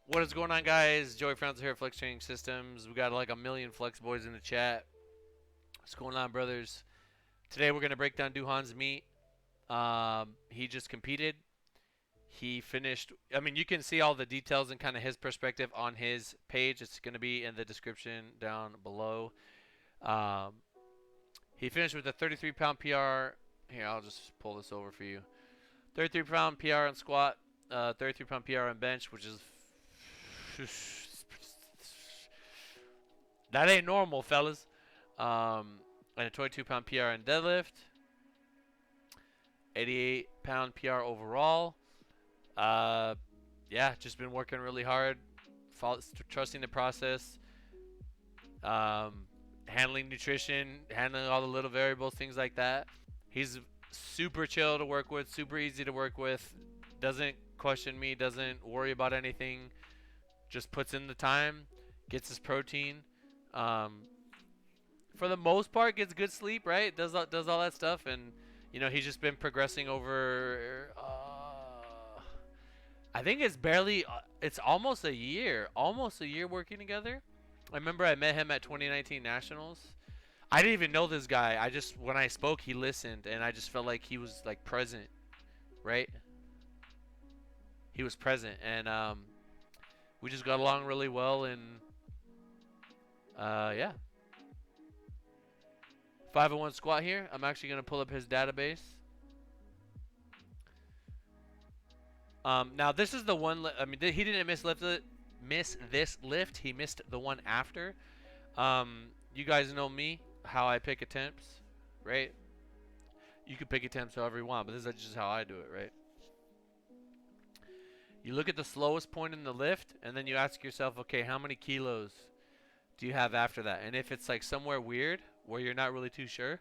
What is going on, guys? Joey Franzo here, Flex Training Systems. We got like a million Flex boys in the chat. What's going on, brothers? Today we're gonna break down Doohan's meet. He just competed. He finished. I mean, you can see all the details and kind of his perspective on his page. It's gonna be in the description down below. Um, he finished with a 33-pound PR. Here, I'll just pull this over for you. 33-pound PR on squat. 33-pound PR on bench, which is that ain't normal, fellas. And a 22-pound PR in deadlift. 88-pound PR overall. Yeah, just been working really hard, trusting the process, handling nutrition, handling all the little variables, things like that. He's super chill to work with, super easy to work with. Doesn't question me, doesn't worry about anything. Just puts in the time, gets his protein. For the most part, gets good sleep, right? Does all that stuff, and he's just been progressing over. I think it's barely. It's almost a year. Almost a year working together. I remember I met him at 2019 Nationals. I didn't even know this guy. I just when I spoke, he listened, and I just felt like he was like present, right? He was present, and we just got along really well, and yeah. 501 squat here. I'm actually going to pull up his database. Now this is the one. I mean, he didn't miss this lift. He missed the one after. You guys know me, how I pick attempts, right? You can pick attempts however you want, but this is just how I do it, right? You look at the slowest point in the lift, and then you ask yourself, okay, how many kilos do you have after that? And if it's like somewhere weird where you're not really too sure,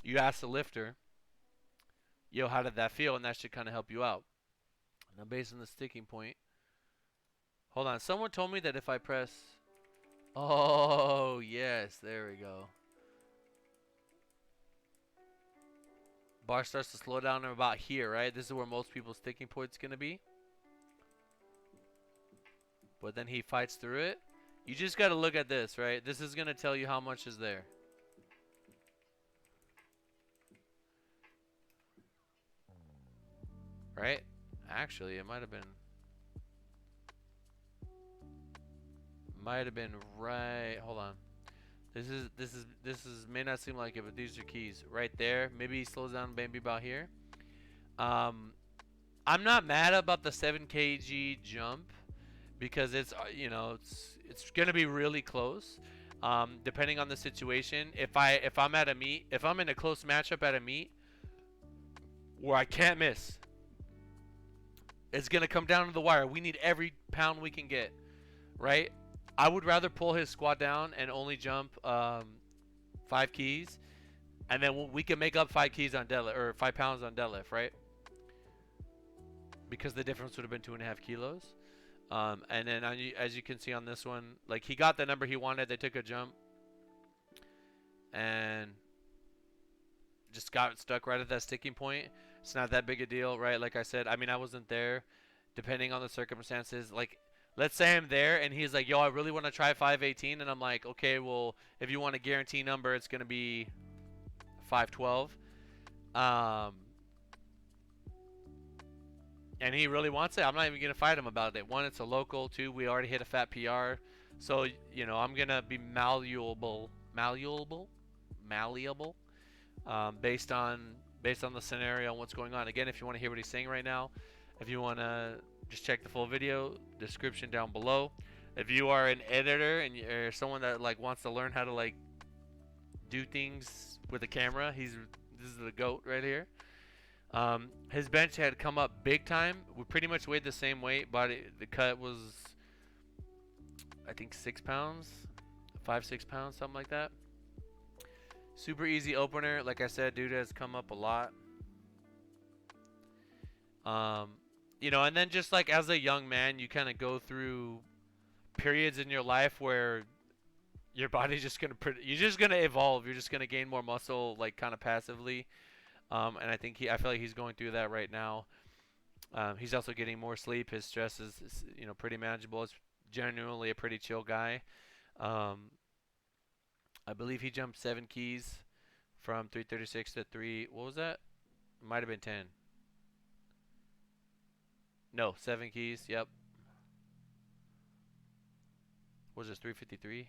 you ask the lifter, yo, how did that feel? And that should kind of help you out. Now, based on the sticking point, hold on. Someone told me that if I press, oh yes, there we go. Bar starts to slow down about here, right? This is where most people's sticking point's gonna be. But then he fights through it. You just gotta look at this, right? This is gonna tell you how much is there. Right? Actually, it might have been right. Hold on. This is may not seem like it, but these are keys right there. Maybe he slows down, maybe about here. I'm not mad about the 7 kg jump because it's it's gonna be really close. Depending on the situation, if I'm at a meet, if I'm in a close matchup at a meet where I can't miss, it's gonna come down to the wire. We need every pound we can get, right? I would rather pull his squat down and only jump 5 keys, and then we can make up 5 keys on deadlift or 5 pounds on deadlift, right? Because the difference would have been 2.5 kilos. And then as you can see on this one, like he got the number he wanted. They took a jump and just got stuck right at that sticking point. It's not that big a deal, right? Like I said, I mean, I wasn't there. Depending on the circumstances, like let's say I'm there and he's like, yo, I really want to try 518, and I'm like, okay, well, if you want a guarantee number, it's gonna be 512. And he really wants it. I'm not even gonna fight him about it. One, it's a local. Two, we already hit a fat PR, so I'm gonna be malleable, based on the scenario and what's going on. Again, if you want to hear what he's saying right now, if you want to just check the full video description down below. If you are an editor and you're someone that like wants to learn how to like do things with a camera, this is the GOAT right here. His bench had come up big time. We pretty much weighed the same weight, but the cut was, I think, 6 pounds, 5-6 pounds, something like that. Super easy opener. Like I said, dude has come up a lot. And then just like as a young man, you kind of go through periods in your life where your body's just you're just gonna evolve. You're just gonna gain more muscle, like kind of passively. And I feel like he's going through that right now. He's also getting more sleep. His stress is pretty manageable. It's genuinely a pretty chill guy. Um, I believe he jumped 7 keys from 336 to 3. What was that? Might have been 10. No, 7 keys. Yep. Was this 353?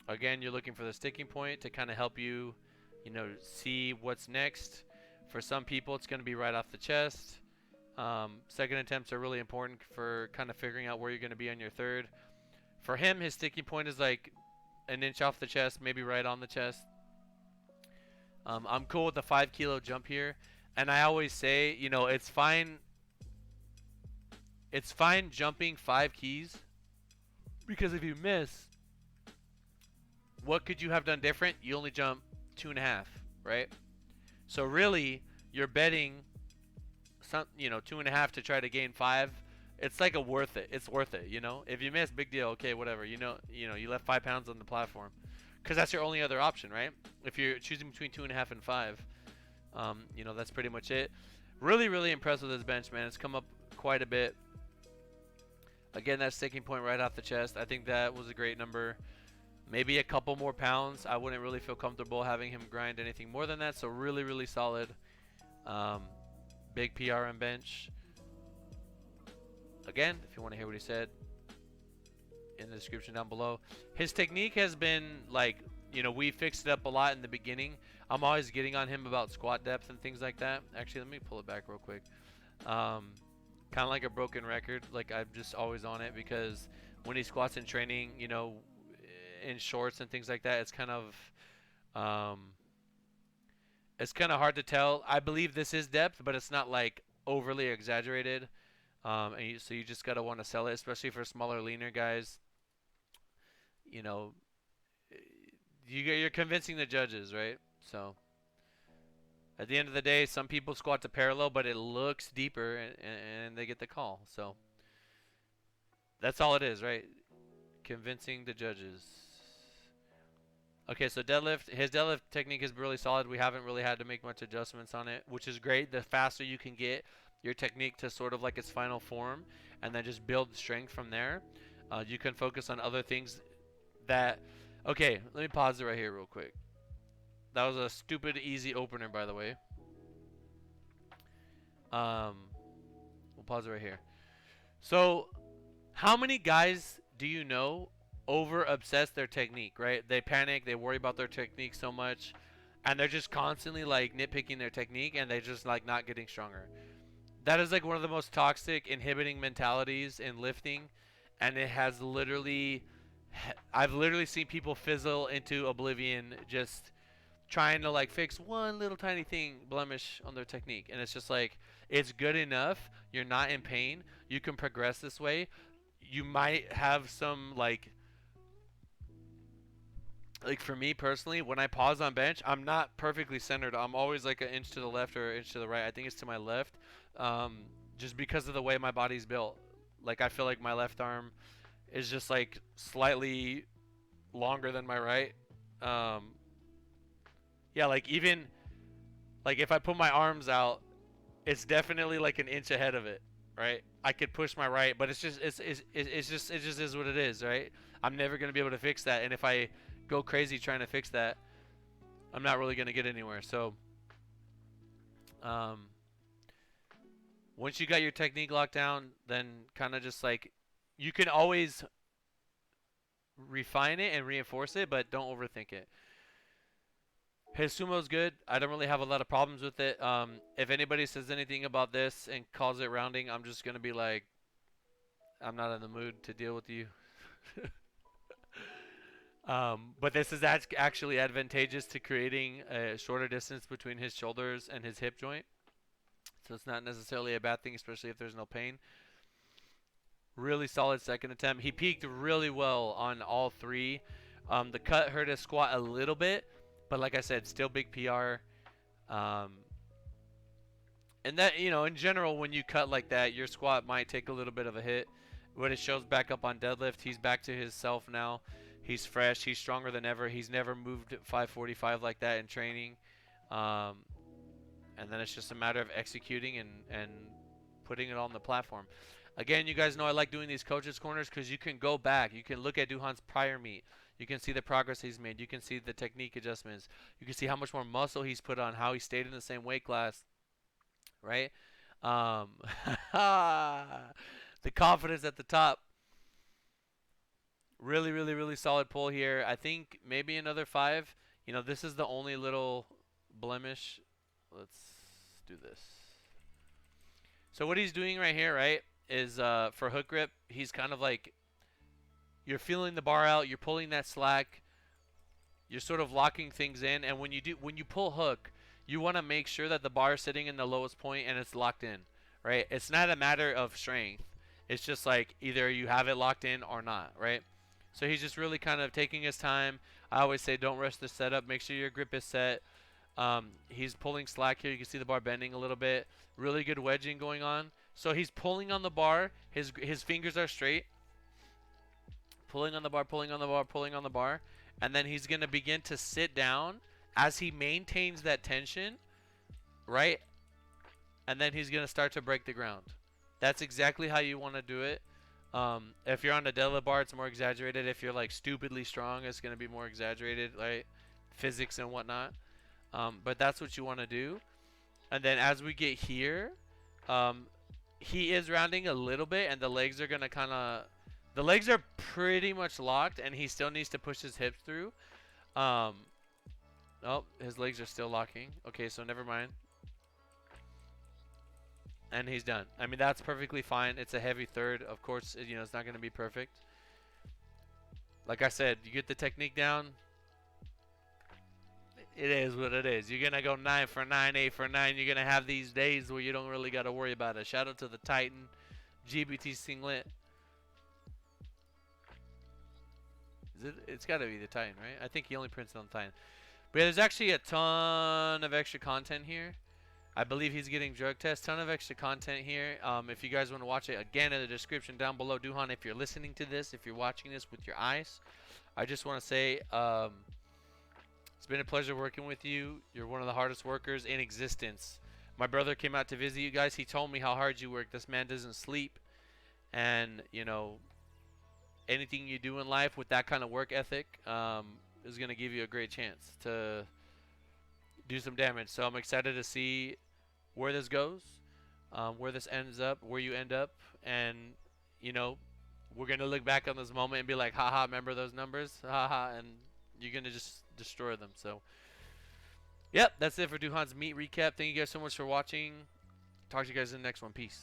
Again, you're looking for the sticking point to kind of help you, see what's next. For some people, it's going to be right off the chest. Second attempts are really important for kind of figuring out where you're going to be on your third. For him, his sticking point is like an inch off the chest, maybe right on the chest. I'm cool with the 5 kilo jump here. And I always say, it's fine. It's fine jumping 5 keys, because if you miss, what could you have done different? You only jump 2.5, right? So really, you're betting 2.5 to try to gain 5. It's like worth it. It's worth it, If you miss, big deal. Okay, whatever. You left 5 pounds on the platform, because that's your only other option, right? If you're choosing between 2.5 and 5, that's pretty much it. Really, really impressed with this bench, man. It's come up quite a bit. Again, that sticking point right off the chest. I think that was a great number. Maybe a couple more pounds. I wouldn't really feel comfortable having him grind anything more than that. So really, really solid. Big PR and bench. Again, if you want to hear what he said, in the description down below. His technique has been we fixed it up a lot in the beginning. I'm always getting on him about squat depth and things like that. Actually, let me pull it back real quick. Kind of like a broken record. I'm just always on it, because when he squats in training, in shorts and things like that, it's kind of hard to tell. I believe this is depth, but it's not overly exaggerated. So you just gotta want to sell it, especially for smaller, leaner guys. You're convincing the judges, right? So at the end of the day, some people squat to parallel, but it looks deeper, and they get the call. So that's all it is, right? Convincing the judges. Okay, so deadlift. His deadlift technique is really solid. We haven't really had to make much adjustments on it, which is great. The faster you can get your technique to sort of its final form, and then just build strength from there, you can focus on other things that... Okay, let me pause it right here real quick. That was a stupid easy opener, by the way. We'll pause it right here. So, how many guys do you know over obsess their technique, right? They panic, they worry about their technique so much, and they're just constantly nitpicking their technique, and they just not getting stronger. That is one of the most toxic, inhibiting mentalities in lifting, and it has I've literally seen people fizzle into oblivion just trying to fix one little tiny blemish on their technique, and it's just it's good enough. You're not in pain. You can progress this way. You might have some for me personally, when I pause on bench, I'm not perfectly centered. I'm always an inch to the left or an inch to the right. I think it's to my left, just because of the way my body's built. I feel like my left arm is just slightly longer than my right. Yeah, even if I put my arms out, it's definitely an inch ahead of it, right? I could push my right, but it just is what it is, right? I'm never gonna be able to fix that, and if I go crazy trying to fix that, I'm not really gonna get anywhere. So, once you got your technique locked down, then kind of just you can always refine it and reinforce it, but don't overthink it. His sumo's good. I don't really have a lot of problems with it. If anybody says anything about this and calls it rounding, I'm just gonna be I'm not in the mood to deal with you. But this is actually advantageous to creating a shorter distance between his shoulders and his hip joint. So it's not necessarily a bad thing, especially if there's no pain. Really solid second attempt. He peaked really well on all 3. The cut hurt his squat a little bit, but like I said, still big PR. And that, in general, when you cut like that, your squat might take a little bit of a hit. When it shows back up on deadlift, he's back to his self now. He's fresh. He's stronger than ever. He's never moved at 545 like that in training. and then it's just a matter of executing and putting it on the platform. Again, you guys know I like doing these coaches corners because you can go back, you can look at Doohan's prior meet, you can see the progress he's made, you can see the technique adjustments, you can see how much more muscle he's put on, how he stayed in the same weight class, right? Um, the confidence at the top. Really, really, really solid pull here. I think maybe another 5. You know, this is the only little blemish. Let's do this. So what he's doing right here, right, is for hook grip, he's kind of like, you're feeling the bar out, you're pulling that slack, you're sort of locking things in, and when you pull hook, you want to make sure that the bar is sitting in the lowest point and it's locked in, right? It's not a matter of strength. It's just like either you have it locked in or not, right? So he's just really kind of taking his time. I always say don't rush the setup. Make sure your grip is set. He's pulling slack here. You can see the bar bending a little bit. Really good wedging going on. So he's pulling on the bar. His fingers are straight. Pulling on the bar, pulling on the bar, pulling on the bar. And then he's going to begin to sit down as he maintains that tension, right? And then he's going to start to break the ground. That's exactly how you want to do it. If you're on the deadlift bar, it's more exaggerated. If you're like stupidly strong, it's going to be more exaggerated, right? Physics and whatnot. But that's what you want to do. And then as we get here, he is rounding a little bit, and the legs are going to kind of... The legs are pretty much locked, and he still needs to push his hips through. Oh, his legs are still locking. Okay, so never mind. And he's done. I mean, that's perfectly fine. It's a heavy third. Of course, you know, it's not going to be perfect. Like I said, you get the technique down, it is what it is. You're going to go 9 for 9, 8 for 9. You're going to have these days where you don't really got to worry about it. Shout out to the Titan, GBT Singlet. It's got to be the Titan, right? I think he only prints it on the Titan. But yeah, there's actually a ton of extra content here. I believe he's getting drug tests. Ton of extra content here. If you guys want to watch it, again, in the description down below. Doohan, if you're listening to this, if you're watching this with your eyes, I just want to say it's been a pleasure working with you. You're one of the hardest workers in existence. My brother came out to visit you guys. He told me how hard you work. This man doesn't sleep. And, you know, anything you do in life with that kind of work ethic is going to give you a great chance to do some damage. So I'm excited to see where this goes, where this ends up, where you end up. And, you know, we're going to look back on this moment and be like, haha, remember those numbers? Haha, and you're going to just destroy them. So, yep, that's it for Doohan's meet recap. Thank you guys so much for watching. Talk to you guys in the next one. Peace.